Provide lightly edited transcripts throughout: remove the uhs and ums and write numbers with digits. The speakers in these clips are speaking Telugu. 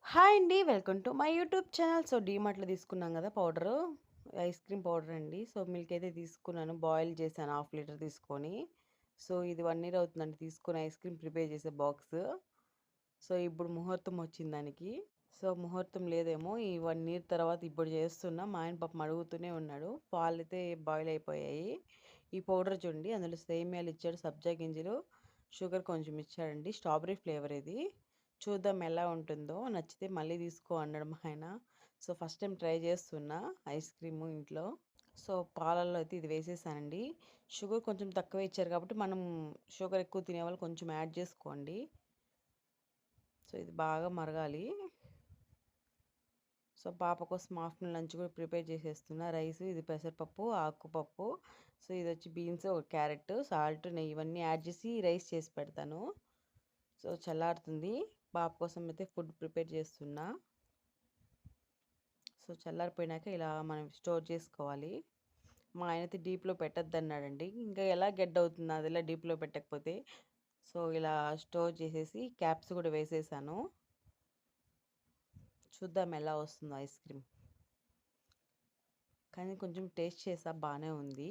హాయ్ అండి. Welcome to my YouTube channel. So, డీమార్ట్‌లో తీసుకున్నాం కదా పౌడరు. ఐస్ క్రీమ్ పౌడర్ అండి. సో, మిల్క్ అయితే తీసుకున్నాను. బాయిల్ చేశాను హాఫ్ లీటర్ తీసుకొని. సో, ఇది 1 ఇయర్ అవుతుందండి తీసుకొని ఐస్ క్రీమ్ ప్రిపేర్ చేసే బాక్స్. సో, ఇప్పుడు ముహూర్తం వచ్చింది దానికి. సో, ముహూర్తం లేదేమో ఈ 1 ఇయర్ తర్వాత ఇప్పుడు చేస్తున్నా. మా ఆయన పాపం అడుగుతూనే ఉన్నాడు. పాలైతే బాయిల్ అయిపోయాయి. ఈ పౌడర్ చూడండి అందులో సేమియాలు ఇచ్చాడు, సబ్జా గింజలు, షుగర్ కొంచెం ఇచ్చాడండి. స్ట్రాబెర్రీ ఫ్లేవర్ ఇది. చూద్దాం ఎలా ఉంటుందో. నచ్చితే మళ్ళీ తీసుకో అన్నాడు మా ఆయన. సో, ఫస్ట్ టైం ట్రై చేస్తున్నా ఐస్ క్రీము ఇంట్లో. సో, పాలల్లో అయితే ఇది వేసేసానండి. షుగర్ కొంచెం తక్కువే ఇచ్చారు కాబట్టి మనం షుగర్ ఎక్కువ తినేవాళ్ళు కొంచెం యాడ్ చేసుకోండి. సో, ఇది బాగా మరగాలి. సో, పాప కోసం ఆఫ్టర్‌నూన్ లంచ్ కూడా ప్రిపేర్ చేసేస్తున్నా. రైస్, ఇది పెసరపప్పు, ఆకుపప్పు. సో, ఇదొచ్చి బీన్స్, ఒక క్యారెట్, సాల్ట్, నెయ్యి ఇవన్నీ యాడ్ చేసి రైస్ చేసి పెడతాను. సో, చల్లారుతుంది. పాప కోసం అయితే ఫుడ్ ప్రిపేర్ చేస్తున్నా. సో, చల్లారిపోయినాక ఇలా మనం స్టోర్ చేసుకోవాలి. మా ఆయనైతే డీప్‌లో పెట్టొద్దన్నాడండి. ఇంకా ఎలా గెడ్డవుతుంది నాదిలా డీప్‌లో పెట్టకపోతే. సో, ఇలా స్టోర్ చేసేసి క్యాప్స్ కూడా వేసేసాను. చూద్దాం ఎలా వస్తుందో ఐస్ క్రీమ్. కానీ కొంచెం టేస్ట్ చేసా బానే ఉంది.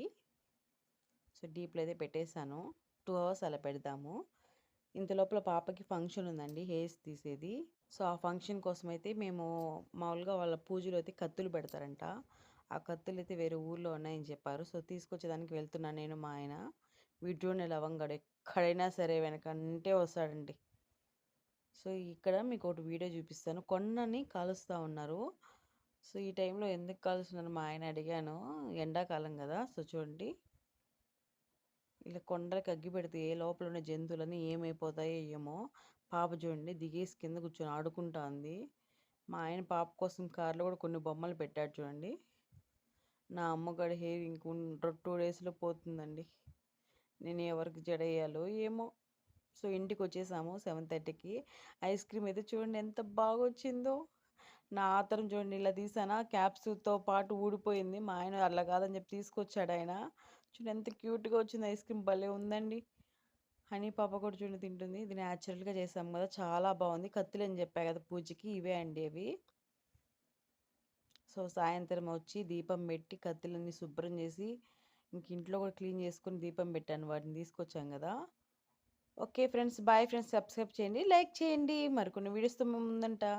సో, డీప్‌లో అయితే పెట్టేసాను. 2 అవర్స్ అలా పెడదాము. ఇంతలోపల పాపకి ఫంక్షన్ ఉందండి హెయిర్స్ తీసేది. సో, ఆ ఫంక్షన్ కోసమైతే మేము మామూలుగా వాళ్ళ పూజలో అయితే కత్తులు పెడతారంట. ఆ కత్తులైతే వేరే ఊర్లో ఉన్నాయని చెప్పారు. సో, తీసుకొచ్చేదానికి వెళ్తున్నా నేను, మా ఆయన. వీడు చూడండి లవంగాడు ఎక్కడైనా సరే వెనకంటే వస్తాడండి. సో, ఇక్కడ మీకోటి వీడియో చూపిస్తాను. కొండని కాలుస్తా ఉన్నారు. సో, ఈ టైంలో ఎందుకు కాలుస్తున్నారు మా ఆయన అడిగాను. ఎండాకాలం కదా! సో, చూడండి. ఇలా కొండలకి అగ్గి పెడితే ఏ లోపల ఉన్న జంతువులన్నీ ఏమైపోతాయో ఏమో. పాప చూడండి దిగేసి కింద కూర్చొని ఆడుకుంటా ఉంది. మా ఆయన పాప కోసం కార్లో కూడా కొన్ని బొమ్మలు పెట్టాడు చూడండి. నా అమ్మగాడి హెయిర్ ఇంక 2 డేస్‌లో పోతుందండి. నేను ఎవరికి జడేయాలో ఏమో. సో, ఇంటికొచ్చేసాము 7:30కి. ఐస్ క్రీమ్ అయితే చూడండి ఎంత బాగొచ్చిందో. నా ఆతరం చూడండి ఇలా తీసానా క్యాప్స్‌తో పాటు ఊడిపోయింది. మా ఆయన అట్లా కాదని చెప్పి తీసుకొచ్చాడాయన. చూడండి ఎంత క్యూట్‌గా వచ్చింది ఐస్ క్రీమ్ భలే ఉందండి. హనీ పాప కూడా చూడండి తింటుంది. ఇది న్యాచురల్‌గా చేసాం కదా! చాలా బావుంది. కత్తులని చెప్పా కదా పూజకి ఇవే అండి అవి. సో, సాయంత్రం వచ్చి దీపం పెట్టి కత్తులన్నీ శుభ్రం చేసి ఇంక ఇంట్లో కూడా క్లీన్ చేసుకొని దీపం పెట్టాను. వాటిని తీసుకొచ్చాం కదా! Okay friends. Bye friends. Subscribe చేయండి. లైక్ చేయండి. మరికొన్ని వీడియోస్‌తో మీ ముందుంటా.